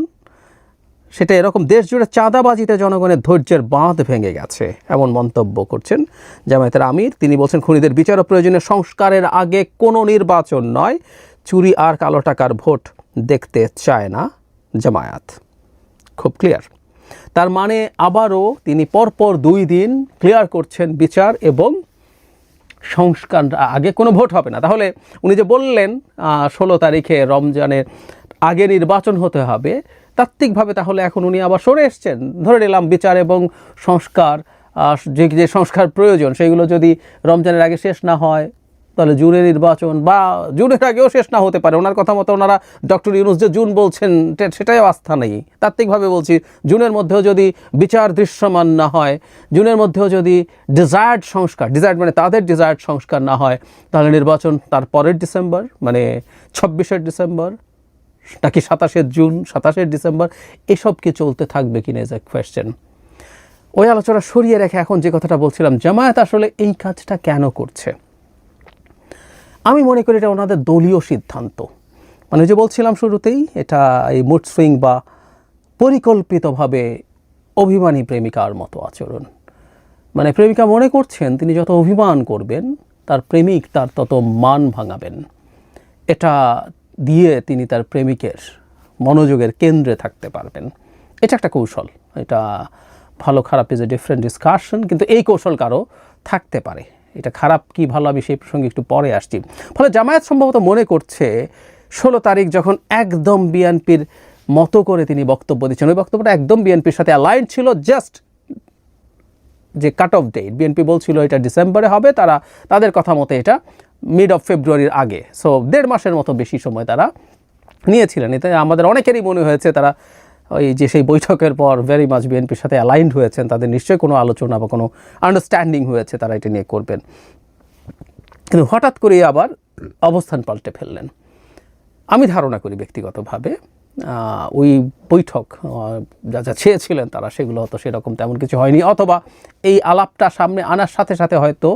সেটা এরকম, দেশ জুড়ে চাঁদাবাজিতে জনগণের ধৈর্যের বাঁধ ভেঙে গেছে, এমন মন্তব্য করছেন জামায়াতের আমির। তিনি বলছেন খুনিদের বিচার ও প্রয়োজনে সংস্কারের আগে কোনো নির্বাচন নয়, চুরি আর কালো টাকার ভোট দেখতে চায় না জামায়াত। খুব ক্লিয়ার। তার মানে আবারও তিনি পরপর 2 দিন ক্লিয়ার করছেন বিচার এবং সংস্কার আগে কোনো ভোট হবে না। তাহলে উনি যে বললেন 16 তারিখে রমজানের আগে নির্বাচন হতে হবে, তাত্ত্বিকভাবে তাহলে এখন উনি আবার সরে এসছেন। ধরে নিলাম বিচার এবং সংস্কার, যে সংস্কার প্রয়োজন সেগুলো যদি রমজানের আগে শেষ না হয়, তাহলে জুনে নির্বাচন, বা জুনের আগেও শেষ না হতে পারে। ওনার কথা মতো ওনারা ডক্টর ইউনূস যে জুন বলছেন সেটাই আস্থা নেই। তাত্ত্বিকভাবে বলছি, জুনের মধ্যেও যদি বিচার দৃশ্যমান না হয়, জুনের মধ্যেও যদি ডিজায়ার্ড মানে তাদের ডিজায়ার্ড সংস্কার না হয়, তাহলে নির্বাচন তার পরের ডিসেম্বর, মানে 26 ডিসেম্বর, নাকি 27 জুন, 27 ডিসেম্বর, এসব কি চলতে থাকবে কিনা ইজ এ কোয়েশ্চেন। ওই আলোচনা সরিয়ে রেখে এখন যে কথাটা বলছিলাম, জামায়াত আসলে এই কাজটা কেন করছে? আমি মনে করি এটা ওনাদের দলীয় সিদ্ধান্ত। মানে যে বলছিলাম শুরুতেই, এটা এই মুড সুইং বা পরিকল্পিতভাবে অভিমানী প্রেমিকার মতো আচরণ। মানে প্রেমিকা মনে করছেন তিনি যত অভিমান করবেন তার প্রেমিক তার তত মান ভাঙাবেন, এটা দিয়ে তিনি তার প্রেমিকের মনোযোগের কেন্দ্রে থাকতে পারবেন। এটা একটা কৌশল, এটা ভালো খারাপ ইজ এ ডিফারেন্ট ডিসকাশন, কিন্তু এই কৌশল কারো থাকতে পারে। এটা খারাপ কি ভালো আমি সেই প্রসঙ্গে একটু পরে আসছি। ফলে জামায়াত সম্ভবত মনে করছে 16 তারিখ যখন একদম বিএনপির মতো করে তিনি বক্তব্য দিচ্ছেন, ওই বক্তব্যটা একদম বিএনপির সাথে অ্যালাইন্ড ছিল, জাস্ট যে কাট অফ ডেট বিএনপি বলছিল এটা ডিসেম্বরে হবে, তারা তাদের কথা মতো এটা মিড অফ ফেব্রুয়ারির আগে, সো 1.5 মাসের মতো বেশি সময় তারা নিয়েছিলেন। এতে আমাদের অনেকেরই মনে হয়েছে তারা ওই যে সেই বৈঠকের পর ভেরি মাচ বিএনপির সাথে অ্যালাইন্ড হয়েছেন, তাদের নিশ্চয়ই কোনো আলোচনা বা কোনো আন্ডারস্ট্যান্ডিং হয়েছে, তারা এটা নিয়ে করবেন। কিন্তু হঠাৎ করেই আবার অবস্থান পাল্টে ফেললেন। আমি ধারণা করি ব্যক্তিগতভাবে ওই বৈঠক যা যা চেয়েছিলেন তারা সেগুলো হয়তো সেরকম তেমন কিছু হয়নি, অথবা এই আলাপটা সামনে আনার সাথে সাথে হয়তো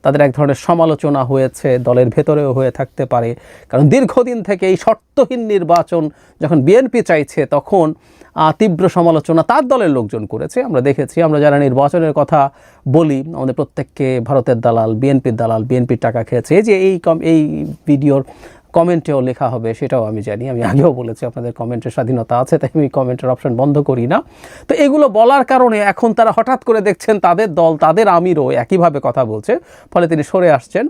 তাদের এক ধরনের সমালোচনা হয়েছে, দলের ভেতরেও হয়ে থাকতে পারে। কারণ দীর্ঘদিন থেকে এই শর্তহীন নির্বাচন যখন বিএনপি চাইছে তখন তীব্র সমালোচনা তার দলের লোকজন করেছে। আমরা দেখেছি, আমরা যারা নির্বাচনের কথা বলি আমাদের প্রত্যেককে ভারতের দালাল, বিএনপির দালাল, বিএনপির টাকা খেয়েছে, এই যে এই ভিডিওর কমেন্টেও লেখা হবে সেটাও আমি জানি, আমি আগেও বলেছি আপনাদের কমেন্টের স্বাধীনতা আছে, তাই আমি কমেন্টের অপশন বন্ধ করি না। তো এগুলো বলার কারণে এখন তারা হঠাৎ করে দেখছেন তাদের দল, তাদের আমিরও একইভাবে কথা বলছে, ফলে তিনি সরে আসছেন।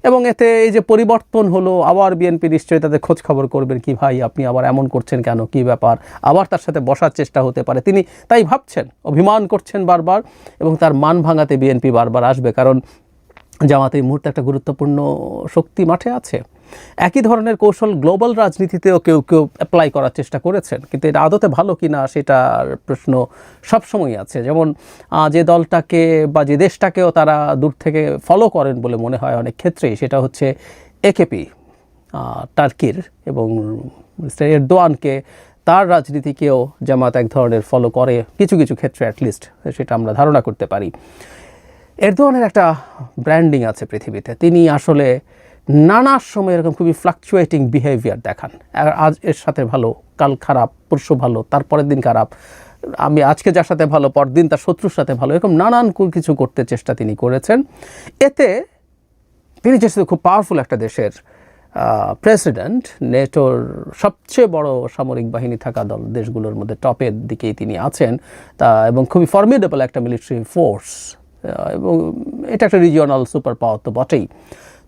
এবং এতে এই যে পরিবর্তন হলো, আবার বিএনপি নিশ্চয়ই তাদের খোঁজ খবর করবেন, কি ভাই আপনি আবার এমন করছেন কেন, কি ব্যাপার, আবার তার সাথে বসার চেষ্টা হতে পারে। তিনি তাই ভাবছেন, অভিমান করছেন বারবার, এবং তার মান ভাঙাতে বিএনপি বারবার আসবে, কারণ জামাত এই মুহূর্তে একটা গুরুত্বপূর্ণ শক্তি মাঠে আছে। একই ধরনের কৌশল গ্লোবাল রাজনীতিতেও কেউ কেউ অ্যাপ্লাই করার চেষ্টা করেছেন, কিন্তু এটা আদতে ভালো কি না সেটার প্রশ্ন সবসময়ই আছে। যেমন যে দলটাকে বা যে দেশটাকেও তারা দূর থেকে ফলো করেন বলে মনে হয় অনেক ক্ষেত্রেই, সেটা হচ্ছে একেপি টার্কির, এবং মিস্টার এরদোয়ানকে তার রাজনীতিকেও জামাত এক ধরনের ফলো করে কিছু কিছু ক্ষেত্রে, অ্যাটলিস্ট সেটা আমরা ধারণা করতে পারি। এরদোয়ানের একটা ব্র্যান্ডিং আছে পৃথিবীতে, তিনি আসলে নানা সময় এরকম খুবই ফ্লাকচুয়েটিং বিহেভিয়ার দেখান। আজ এর সাথে ভালো, কাল খারাপ, পরশু ভালো, তারপরের দিন খারাপ, আমি আজকে যার সাথে ভালো পরদিন তার শত্রুর সাথে ভালো, এরকম নানান কিছু করতে চেষ্টা তিনি করেছেন। এতে তিনি যেহেতু খুব পাওয়ারফুল একটা দেশের প্রেসিডেন্ট, নেটোর সবচেয়ে বড় সামরিক বাহিনী থাকা দেশগুলোর মধ্যে টপের দিকেই তিনি আছেন, তা এবং খুবই ফর্মিডেবল একটা মিলিটারি ফোর্স, এবং এটা একটা রিজিওনাল সুপার পাওয়ার তো বটেই।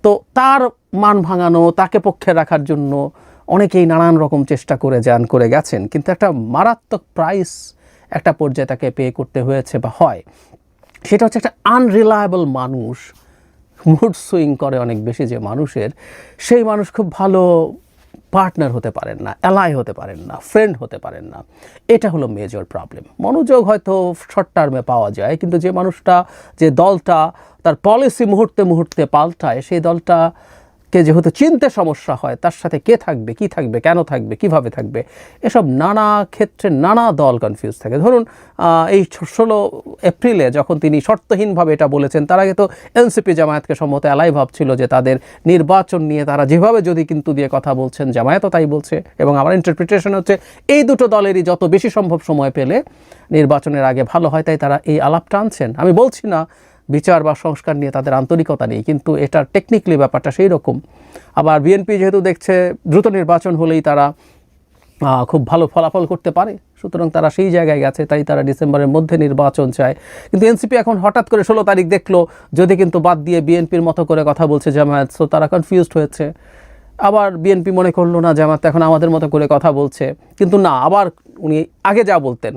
তো তার মান ভাঙানো, তাকে পক্ষে রাখার জন্য অনেকেই নানান রকম চেষ্টা করে গেছেন, কিন্তু একটা মারাত্মক প্রাইস একটা পর্যায়ে তাকে পে করতে হয়েছে বা হয়। সেটা হচ্ছে একটা আনরিলায়েবল মানুষ, মুড সুইং করে অনেক বেশি যে মানুষের, সেই মানুষ খুব ভালো পার্টনার হতে পারেন না, অ্যালাই হতে পারেন না, ফ্রেন্ড হতে পারেন না। এটা হলো মেজর প্রবলেম। মনোযোগ হয়তো শর্ট টার্মে পাওয়া যায়, কিন্তু যে মানুষটা, যে দলটা তার পলিসি মুহূর্তে মুহূর্তে পাল্টায়, সেই দলটাকে যেহেতু চিনতে সমস্যা হয়, তার সাথে কে থাকবে, কি থাকবে, কেন থাকবে, কিভাবে থাকবে, এসব নানা ক্ষেত্রে নানা দল কনফিউজ থাকে। ধরুন এই 16 এপ্রিলে যখন তিনি শর্তহীনভাবে এটা বলেছেন, তার আগে তো এনসিপি জামায়াতকে সম্মত অ্যালাই ভাবছিল যে তাদের নির্বাচন নিয়ে তারা যেভাবে যদি কিন্তু দিয়ে কথা বলছেন, জামায়াতও তাই বলছে, এবং আমার ইন্টারপ্রিটেশন হচ্ছে এই দুটো দলেরই যত বেশি সম্ভব সময় পেলে নির্বাচনের আগে ভালো হয়, তাই তারা এই আলাপটা আনছেন। আমি বলছি না বিচার বা সংস্কার নিয়ে তাদের আন্তরিকতা নেই, কিন্তু এটা টেকনিক্যালি ব্যাপারটা সেই রকম। আবার বিএনপি যেহেতু দেখছে দ্রুত নির্বাচন হলেই তারা খুব ভালো ফলাফল করতে পারে, সুতরাং তারা সেই জায়গায় গেছে, তাই তারা ডিসেম্বরের মধ্যে নির্বাচন চায়। কিন্তু এনসিপি এখন হঠাৎ করে 16 তারিখ দেখলো যদি কিন্তু বাদ দিয়ে বিএনপির মতো করে কথা বলছে জামায়াত, সো তারা কনফিউজড হয়েছে। আবার বিএনপি মনে করলো না জামায়াত এখন আমাদের মতো করে কথা বলছে, কিন্তু না, আবার উনি আগে যা বলতেন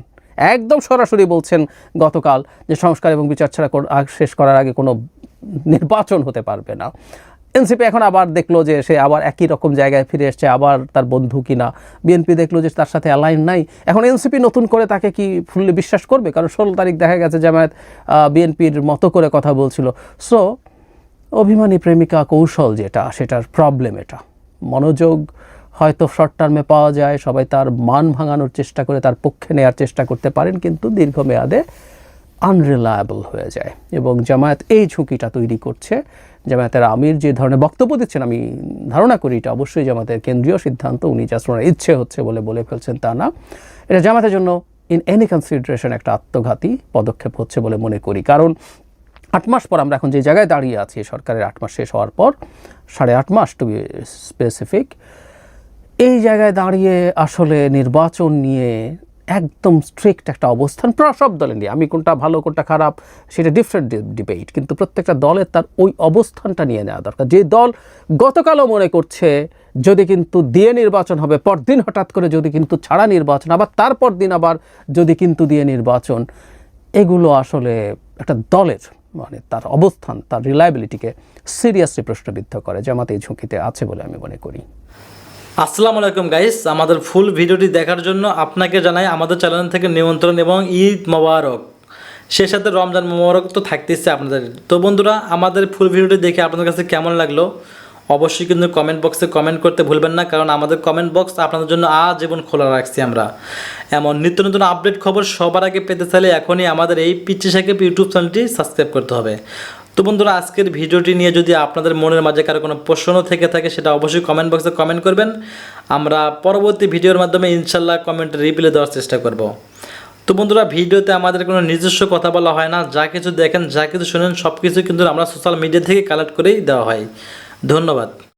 একদম সরাসরি বলছেন গতকাল যে সংস্কার এবং বিচার ছাড়া শেষ করার আগে কোনো নির্বাচন হতে পারবে না। এনসিপি এখন আবার দেখলো যে সে আবার একই রকম জায়গায় ফিরে এসছে, আবার তার বন্ধু কিনা। বিএনপি দেখলো যে তার সাথে অ্যালাইন নাই, এখন এনসিপি নতুন করে তাকে কি ফুললি বিশ্বাস করবে? কারণ 16 তারিখ দেখা গেছে জামায়াত বিএনপির মতো করে কথা বলছিল। সো অভিমানী প্রেমিকা কৌশল যেটা, সেটার প্রবলেম এটা। মনোযোগ হয়তো শর্ট টার্মে পাওয়া যায়, সবাই তার মান ভাঙানোর চেষ্টা করে, তার পক্ষে নেওয়ার চেষ্টা করতে পারেন, কিন্তু দীর্ঘমেয়াদে আনরিলায়েবল হয়ে যায়। এবং জামায়াত এই ঝুঁকিটা তৈরি করছে। জামায়াতের আমির যে ধরনের বক্তব্য দিচ্ছেন, আমি ধারণা করি এটা অবশ্যই জামায়াতের কেন্দ্রীয় সিদ্ধান্ত, উনি জাস্ট ওনার ইচ্ছে হচ্ছে বলে ফেলছেন তা না। এটা জামায়াতের জন্য ইন এনি কনসিডারেশন একটা আত্মঘাতী পদক্ষেপ হচ্ছে বলে মনে করি। কারণ 8 মাস পর আমরা এখন যে জায়গায় দাঁড়িয়ে আছি, সরকারের 8 মাস শেষ হওয়ার পর, 8.5 মাস টু বি স্পেসিফিক, এই জায়গায় দাঁড়িয়ে আসলে নির্বাচন নিয়ে একদম স্ট্রিক্ট একটা অবস্থান সব দলের নিয়ে, আমি কোনটা ভালো কোনটা খারাপ সেটা ডিফারেন্ট ডিবেট, কিন্তু প্রত্যেকটা দলের তার ওই অবস্থানটা নিয়ে নেওয়া দরকার। যে দল গতকালও মনে করছে যদি কিন্তু দিয়ে নির্বাচন হবে, পরদিন হঠাৎ করে যদি কিন্তু ছাড়া নির্বাচন, আবার তারপর দিন আবার যদি কিন্তু দিয়ে নির্বাচন, এগুলো আসলে একটা দলের মানে তার অবস্থান, তার রিলায়েবিলিটিকে সিরিয়াসলি প্রশ্নবিদ্ধ করে। জামাত এই ঝুঁকিতে আছে বলে আমি মনে করি। আসসালামু আলাইকুম গাইস, আমাদের ফুল ভিডিওটি দেখার জন্য আপনাকে জানাই আমাদের চ্যানেল থেকে নিমন্ত্রণ এবং ঈদ মোবারক, সে সাথে রমজান মোবারক তো থাকতেছে আপনাদের। তো বন্ধুরা, আমাদের ফুল ভিডিওটি দেখে আপনাদের কাছে কেমন লাগলো অবশ্যই কিন্তু কমেন্ট বক্সে কমেন্ট করতে ভুলবেন না, কারণ আমাদের কমেন্ট বক্স আপনাদের জন্য আজীবন খোলা রাখছি আমরা। এমন নিত্য নতুন আপডেট খবর সবার আগে পেতে চাইলে এখনই আমাদের এই পিচ্চি সাকিব ইউটিউব চ্যানেলটি সাবস্ক্রাইব করতে হবে। তো বন্ধুরা, আজকের ভিডিওটি নিয়ে যদি আপনাদের মনের মাঝে কারো কোনো প্রশ্ন থেকে থাকে সেটা অবশ্যই কমেন্ট বক্সে কমেন্ট করবেন। আমরা পরবর্তী ভিডিওর মাধ্যমে ইনশাল্লাহ কমেন্টে রিপ্লাই দেওয়ার চেষ্টা করব। তো বন্ধুরা, ভিডিওতে আমাদের কোনো নিজস্ব কথা বলা হয় না, যা কিছু দেখেন যা কিছু শোনেন সব কিছু কিন্তু আমরা সোশ্যাল মিডিয়া থেকে কালেক্ট করেই দেওয়া হয়। ধন্যবাদ।